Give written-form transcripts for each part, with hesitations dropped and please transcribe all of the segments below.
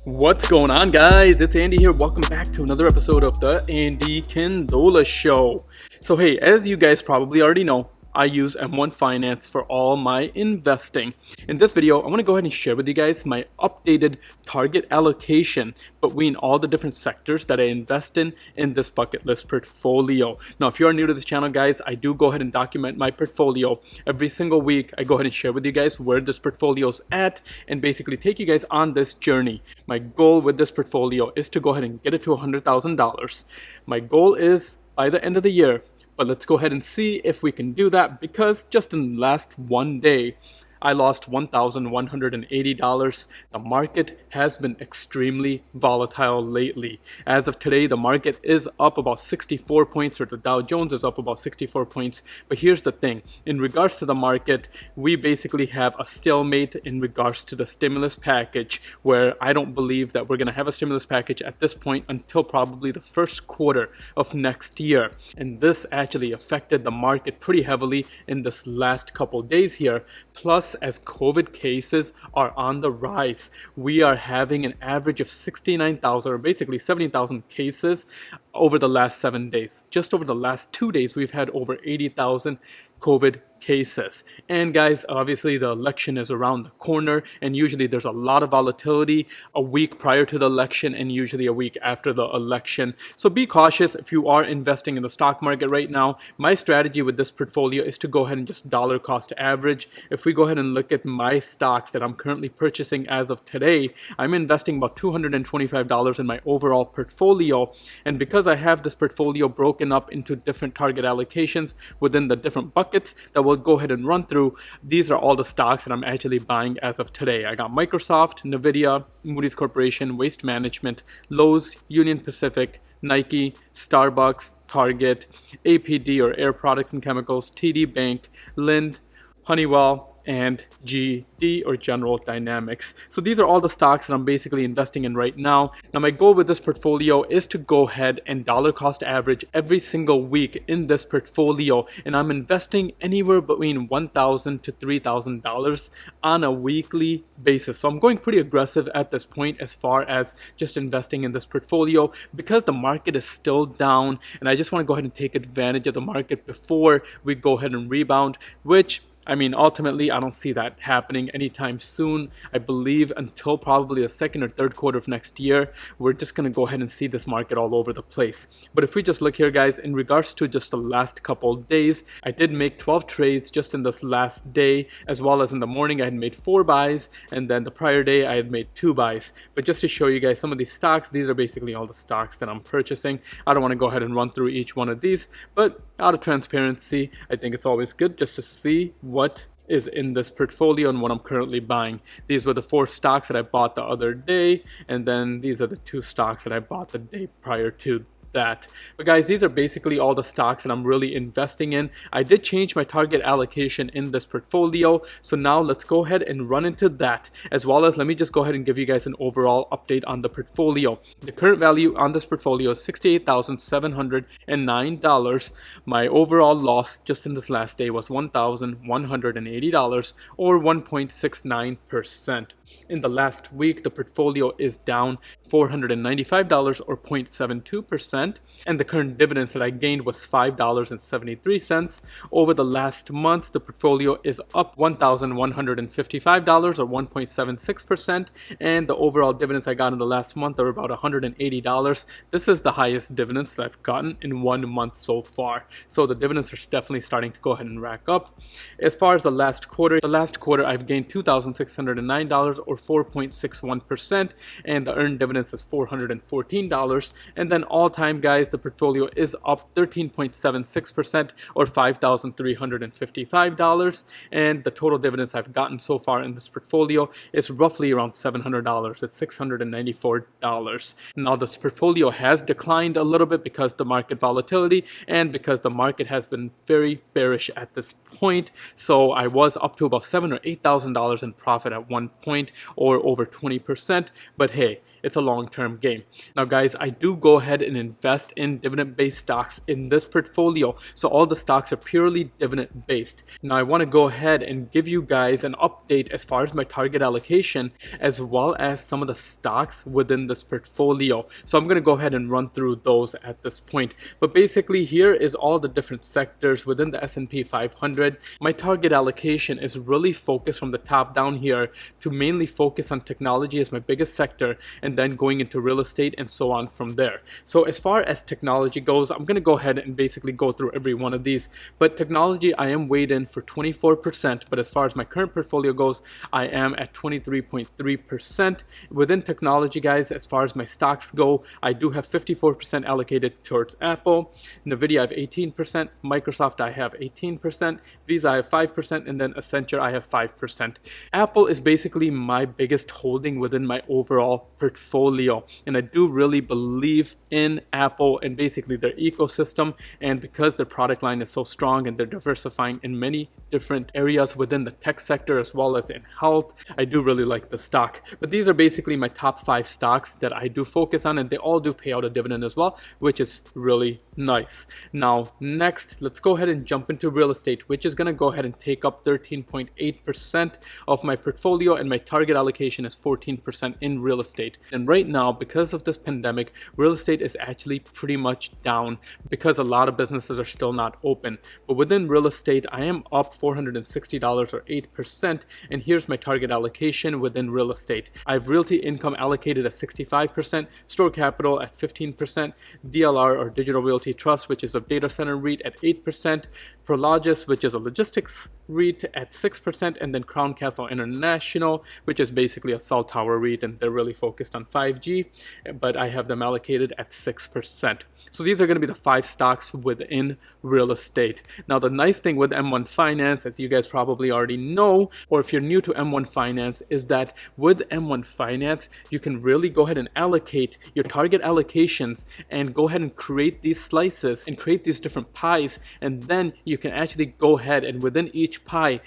What's going on, guys? It's Andy here. Welcome back to another episode of the Andy Kandola Show. So hey, as you guys probably already know, I use M1 Finance for all my investing. In this video, I want to go ahead and share with you guys my updated target allocation between all the different sectors that I invest in this bucket list portfolio. Now, if you are new to this channel, guys, I do go ahead and document my portfolio every single week. I go ahead and share with you guys where this portfolio's at and basically take you guys on this journey. My goal with this portfolio is to go ahead and get it to $100,000. My goal is by the end of the year. But let's go ahead and see if we can do that, because just in the last one day, I lost $1,180. The market has been extremely volatile lately. As of today, the market is up about 64 points, or the Dow Jones is up about 64 points. But here's the thing. In regards to the market, we basically have a stalemate in regards to the stimulus package, where I don't believe that we're going to have a stimulus package at this point until probably the first quarter of next year. And this actually affected the market pretty heavily in this last couple days here. Plus, as COVID cases are on the rise, we are having an average of 69,000 or basically 70,000 cases over the last 7 days. Just over the last 2 days, we've had over 80,000 COVID cases. And guys, obviously the election is around the corner, and usually there's a lot of volatility a week prior to the election and usually a week after the election. So be cautious if you are investing in the stock market right now. My strategy with this portfolio is to go ahead and just dollar cost average. If we go ahead and look at my stocks that I'm currently purchasing as of today, I'm investing about $225 in my overall portfolio. And because I have this portfolio broken up into different target allocations within the different buckets that we'll go ahead and run through, these are all the stocks that I'm actually buying as of today. I got Microsoft, Nvidia, Moody's Corporation, Waste Management, Lowe's, Union Pacific, Nike, Starbucks, Target, APD or Air Products and Chemicals, TD Bank, Lind, Honeywell, and GD or General Dynamics. So these are all the stocks that I'm basically investing in right now. Now my goal with this portfolio is to go ahead and dollar cost average every single week in this portfolio, and I'm investing anywhere between $1,000 to $3,000 on a weekly basis. So I'm going pretty aggressive at this point as far as just investing in this portfolio, because the market is still down and I just want to go ahead and take advantage of the market before we go ahead and rebound, which ultimately, I don't see that happening anytime soon. I believe until probably the second or third quarter of next year, we're just going to go ahead and see this market all over the place. But if we just look here, guys, in regards to just the last couple of days, I did make 12 trades just in this last day, as well as in the morning, I had made 4 buys, and then the prior day, I had made 2 buys. But just to show you guys some of these stocks, these are basically all the stocks that I'm purchasing. I don't want to go ahead and run through each one of these, but out of transparency, I think it's always good just to see what is in this portfolio and what I'm currently buying. These were the 4 stocks that I bought the other day, and then these are the 2 stocks that I bought the day prior to that. But guys, these are basically all the stocks that I'm really investing in. I did change my target allocation in this portfolio, so now let's go ahead and run into that, as well as let me just go ahead and give you guys an overall update on the portfolio. The current value on this portfolio is $68,709. My overall loss just in this last day was $1,180, or 1.69%. In the last week, the portfolio is down $495, or 0.72%. And the current dividends that I gained was $5.73. Over the last month, the portfolio is up $1,155 or 1.76%, and the overall dividends I got in the last month are about $180. This is the highest dividends that I've gotten in 1 month so far. So the dividends are definitely starting to go ahead and rack up. As far as the last quarter I've gained $2,609 or 4.61%, and the earned dividends is $414. And then all time, guys, the portfolio is up 13.76% or $5,355, and the total dividends I've gotten so far in this portfolio is roughly around $700. It's $694. Now this portfolio has declined a little bit because the market volatility and because the market has been very bearish at this point. So I was up to about $7,000 or $8,000 in profit at one point, or over 20%. But hey, it's a long-term game. Now guys, I do go ahead and invest in dividend-based stocks in this portfolio. So all the stocks are purely dividend-based. Now I want to go ahead and give you guys an update as far as my target allocation, as well as some of the stocks within this portfolio. So I'm going to go ahead and run through those at this point. But basically here is all the different sectors within the S&P 500. My target allocation is really focused from the top down here to mainly focus on technology as my biggest sector, and then going into real estate and so on from there. So as far as technology goes, I'm going to go ahead and basically go through every one of these. But technology, I am weighed in for 24%, but as far as my current portfolio goes, I am at 23.3%. Within technology, guys, as far as my stocks go, I do have 54% allocated towards Apple, Nvidia I have 18%, Microsoft I have 18%, Visa I have 5%, and then Accenture I have 5%. Apple is basically my biggest holding within my overall portfolio, and I do really believe in Apple and basically their ecosystem, and because their product line is so strong and they're diversifying in many different areas within the tech sector as well as in health, I do really like the stock. But these are basically my top 5 stocks that I do focus on, and they all do pay out a dividend as well, which is really nice. Now next, let's go ahead and jump into real estate, which is going to go ahead and take up 13.8% of my portfolio, and my target allocation is 14% in real estate. And right now, because of this pandemic, real estate is actually pretty much down because a lot of businesses are still not open. But within real estate, I am up $460 or 8%, and here's my target allocation within real estate. I have realty income allocated at 65%, store capital at 15%, DLR or digital realty trust, which is a data center REIT, at 8%, Prologis, which is a logistics REIT, at 6%, and then Crown Castle International, which is basically a cell tower REIT, and they're really focused on 5G, but I have them allocated at 6%. So these are going to be the 5 stocks within real estate. Now the nice thing with M1 Finance, as you guys probably already know, or if you're new to M1 Finance, is that with M1 Finance, you can really go ahead and allocate your target allocations and go ahead and create these slices and create these different pies, and then you can actually go ahead and within each pie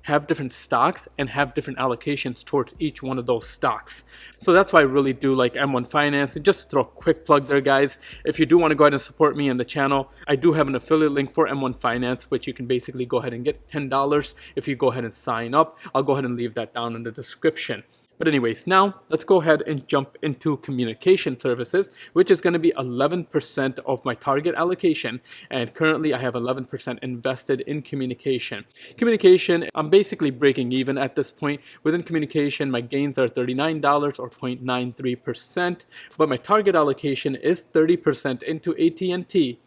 have different stocks and have different allocations towards each one of those stocks. So that's why I really do like M1 Finance. And just throw a quick plug there, guys. If you do want to go ahead and support me on the channel, I do have an affiliate link for M1 Finance, which you can basically go ahead and get $10 if you go ahead and sign up. I'll go ahead and leave that down in the description. But anyways, now let's go ahead and jump into communication services, which is going to be 11% of my target allocation. And currently I have 11% invested in communication. Communication, I'm basically breaking even at this point. Within communication, my gains are $39 or 0.93%, but my target allocation is 30% into AT&T.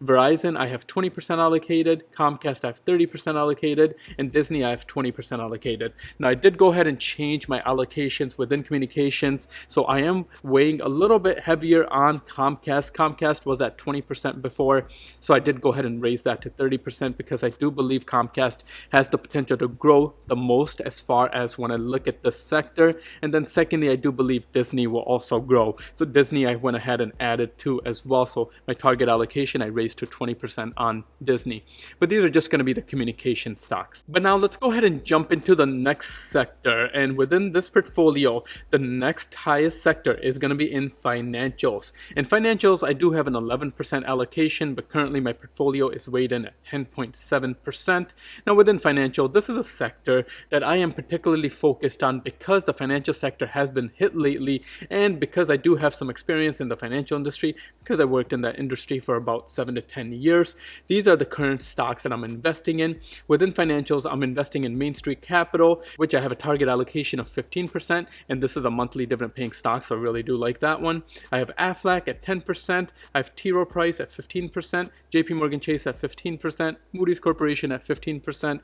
Verizon, I have 20% allocated, Comcast, I have 30% allocated, and Disney, I have 20% allocated. Now, I did go ahead and change my allocations within communications, so I am weighing a little bit heavier on Comcast. Comcast was at 20% before, so I did go ahead and raise that to 30% because I do believe Comcast has the potential to grow the most as far as when I look at the sector. And then secondly, I do believe Disney will also grow. So Disney, I went ahead and added to as well. So my target allocation, I raised to 20% on Disney. But these are just going to be the communication stocks. But now let's go ahead and jump into the next sector. And within this portfolio, the next highest sector is going to be in financials. In financials, I do have an 11% allocation, but currently my portfolio is weighed in at 10.7%. Now within financial, this is a sector that I am particularly focused on because the financial sector has been hit lately, and because I do have some experience in the financial industry, because I worked in that industry for about 7 to 10 years. These are the current stocks that I'm investing in. Within financials, I'm investing in Main Street Capital, which I have a target allocation of 15%, and this is a monthly dividend paying stock, so I really do like that one. I have Aflac at 10%, I have T. Rowe Price at 15%, JP Morgan Chase at 15%, Moody's Corporation at 15%,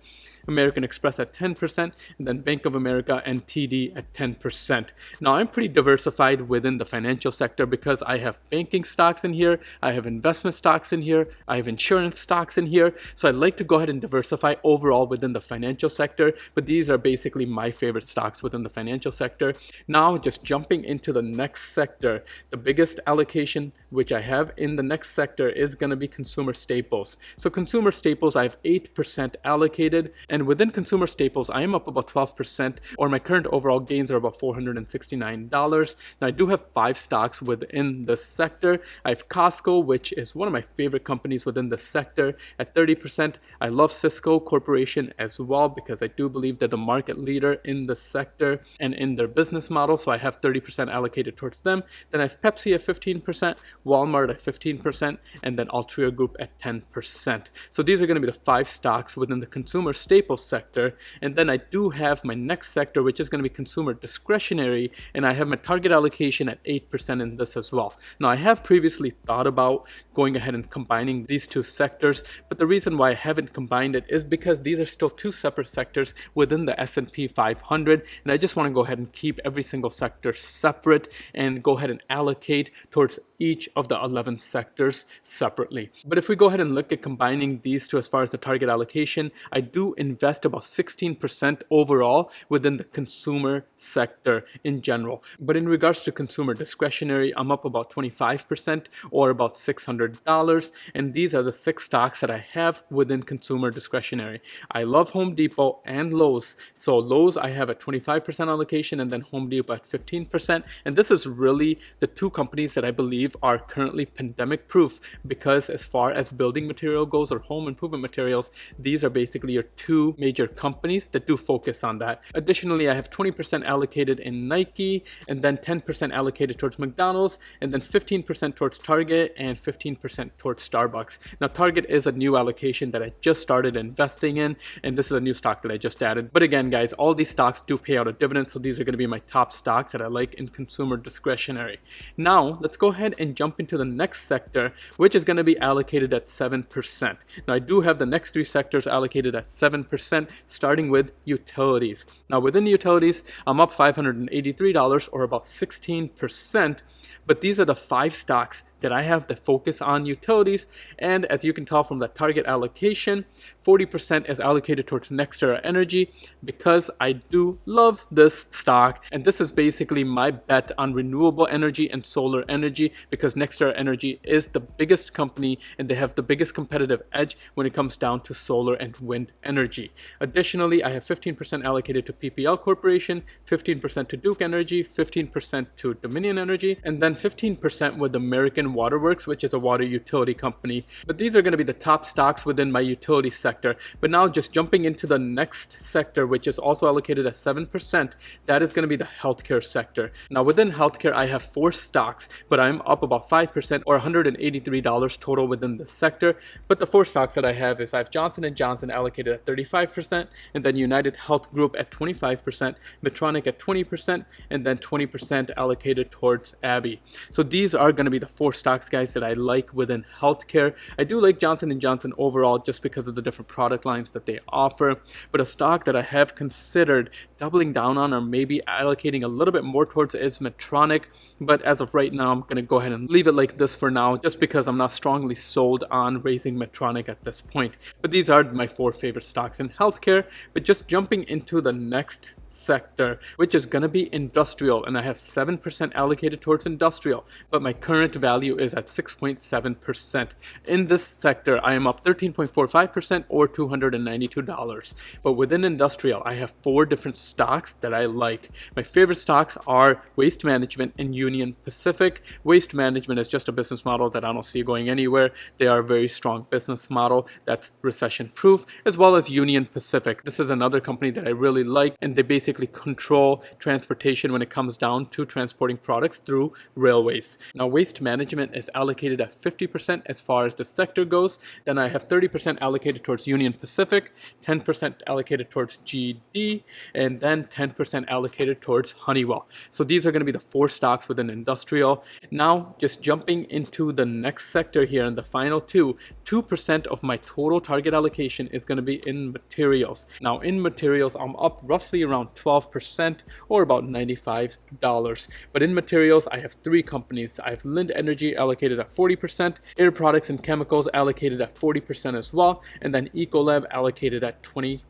American Express at 10%, and then Bank of America and TD at 10%. Now I'm pretty diversified within the financial sector because I have banking stocks in here, I have investment stocks in here, I have insurance stocks in here, so I'd like to go ahead and diversify overall within the financial sector, but these are basically my favorite stocks within the financial financial sector. Now just jumping into the next sector, the biggest allocation which I have in the next sector is going to be consumer staples. So consumer staples, I have 8% allocated, and within consumer staples I am up about 12%, or my current overall gains are about $469. Now I do have 5 stocks within the sector. I have Costco, which is one of my favorite companies within the sector, at 30%. I love Cisco Corporation as well because I do believe they're the market leader in the sector and in their business model, so I have 30% allocated towards them. Then I have Pepsi at 15%, Walmart at 15%, and then Altria Group at 10%. So these are going to be the 5 stocks within the consumer staples sector. And then I do have my next sector, which is going to be consumer discretionary, and I have my target allocation at 8% in this as well. Now I have previously thought about going ahead and combining these 2 sectors, but the reason why I haven't combined it is because these are still 2 separate sectors within the S&P 500, and I just want to go ahead and keep every single sector separate and go ahead and allocate towards each of the 11 sectors separately. But if we go ahead and look at combining these 2 as far as the target allocation, I do invest about 16% overall within the consumer sector in general. But in regards to consumer discretionary, I'm up about 25%, or about $600, and these are the 6 stocks that I have within consumer discretionary. I love Home Depot and Lowe's. So Lowe's I have at 25% allocation, and then Home Depot at 15%, and this is really the 2 companies that I believe are currently pandemic proof, because as far as building material goes or home improvement materials, these are basically your 2 major companies that do focus on that. Additionally, I have 20% allocated in Nike, and then 10% allocated towards McDonald's, and then 15% towards Target, and 15% towards Starbucks. Now Target is a new allocation that I just started investing in, and this is a new stock that I just added. But again guys, all these stocks do pay out a dividend, so these are going to be my top stocks that I like in consumer discretionary. Now let's go ahead and jump into the next sector, which is going to be allocated at 7%. Now I do have the next 3 sectors allocated at 7%, starting with utilities. Now within the utilities, I'm up $583, or about 16%, but these are the 5 stocks that I have that focus on utilities, and as you can tell from the target allocation, 40% is allocated towards NextEra Energy because I do love this stock, and this is basically my bet on renewable energy and solar energy, because NextEra Energy is the biggest company and they have the biggest competitive edge when it comes down to solar and wind energy. Additionally, I have 15% allocated to PPL Corporation, 15% to Duke Energy, 15% to Dominion Energy, and then 15% with American Waterworks, which is a water utility company. But these are going to be the top stocks within my utility sector. But now just jumping into the next sector, which is also allocated at 7%, that is going to be the healthcare sector. Now within healthcare, I have 4 stocks, but I'm up about 5%, or $183 total within the sector. But the 4 stocks that I have Johnson & Johnson allocated at 35%, and then United Health Group at 25%, Medtronic at 20%, and then 20% allocated towards Abbey. So these are going to be the 4 stocks, guys, that I like within healthcare. I do like Johnson & Johnson overall just because of the different product lines that they offer, but a stock that I have considered doubling down on or maybe allocating a little bit more towards is Medtronic, but as of right now I'm going to go ahead and leave it like this for now, just because I'm not strongly sold on raising Medtronic at this point. But these are my 4 favorite stocks in healthcare. But just jumping into the next sector, which is going to be industrial, and I have 7% allocated towards industrial, but my current value is at 6.7%. In this sector, I am up 13.45%, or $292. But within industrial, I have 4 different stocks that I like. My favorite stocks are Waste Management and Union Pacific. Waste Management is just a business model that I don't see going anywhere. They are a very strong business model that's recession proof, as well as Union Pacific. This is another company that I really like, and they basically control transportation when it comes down to transporting products through railways. Now Waste Management is allocated at 50% as far as the sector goes. Then I have 30% allocated towards Union Pacific, 10% allocated towards GD, and then 10% allocated towards Honeywell. So these are going to be the 4 stocks within industrial. Now just jumping into the next sector here, and the final 2% of my total target allocation is going to be in materials. Now in materials, I'm up roughly around about 12% or about $95. But in materials, I have three companies. I have Lind Energy allocated at 40%, Air Products and Chemicals allocated at 40% as well, and then Ecolab allocated at 20%.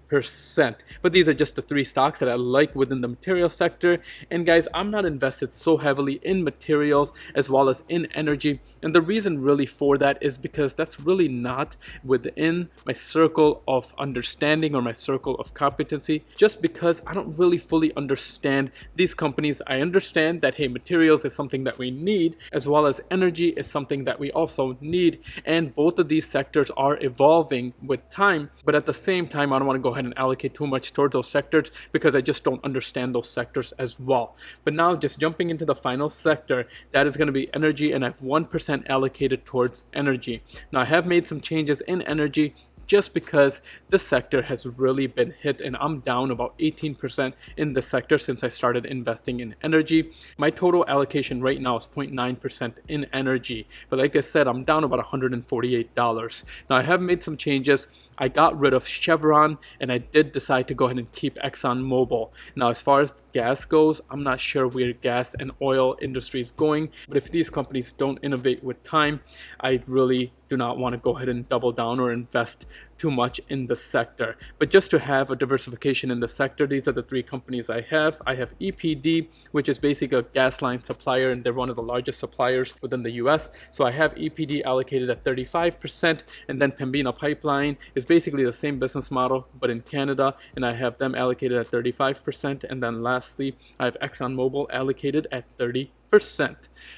But these are just the three stocks that I like within the material sector. And guys, I'm not invested so heavily in materials as well as in energy. And the reason really for that is because that's really not within my circle of understanding or my circle of competency, just because I don't really fully understand these companies. I understand that, hey, materials is something that we need, as well as energy is something that we also need. And both of these sectors are evolving with time. But at the same time, I don't want to go ahead and allocate too much towards those sectors because I just don't understand those sectors as well. But now just jumping into the final sector, that is going to be energy, and I have 1% allocated towards energy. Now I have made some changes in energy just because this sector has really been hit, and I'm down about 18% in the sector since I started investing in energy. My total allocation right now is 0.9% in energy, but like I said, I'm down about $148. Now I have made some changes. I got rid of Chevron, and I did decide to go ahead and keep ExxonMobil. Now as far as gas goes, I'm not sure where gas and oil industry is going, but if these companies don't innovate with time, I really do not want to go ahead and double down or invest too much in the sector. But just to have a diversification in the sector, these are the three companies I have. I have EPD, which is basically a gas line supplier, and they're one of the largest suppliers within the US. So I have EPD allocated at 35%, and then Pembina Pipeline is basically the same business model but in Canada, and I have them allocated at 35%. And then lastly, I have ExxonMobil allocated at 30%.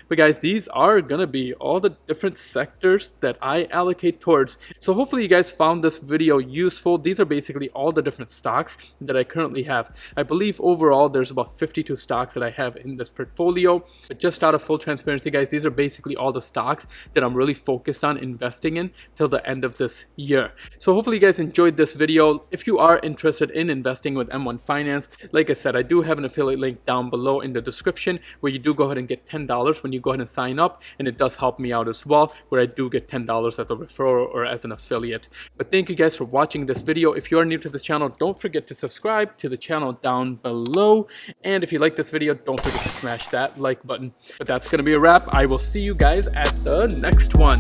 But guys, these are gonna be all the different sectors that I allocate towards. So hopefully you guys found this video useful. These are basically all the different stocks that I currently have. I believe overall there's about 52 stocks that I have in this portfolio. But just out of full transparency, guys, these are basically all the stocks that I'm really focused on investing in till the end of this year. So hopefully you guys enjoyed this video. If you are interested in investing with M1 Finance, like I said, I do have an affiliate link down below in the description where you do go ahead and get $10 when you go ahead and sign up, and it does help me out as well, where I do get $10 as a referral or as an affiliate. But thank you guys for watching this video. If you are new to this channel, don't forget to subscribe to the channel down below, and if you like this video, don't forget to smash that like button. But that's gonna be a wrap. I will see you guys at the next one.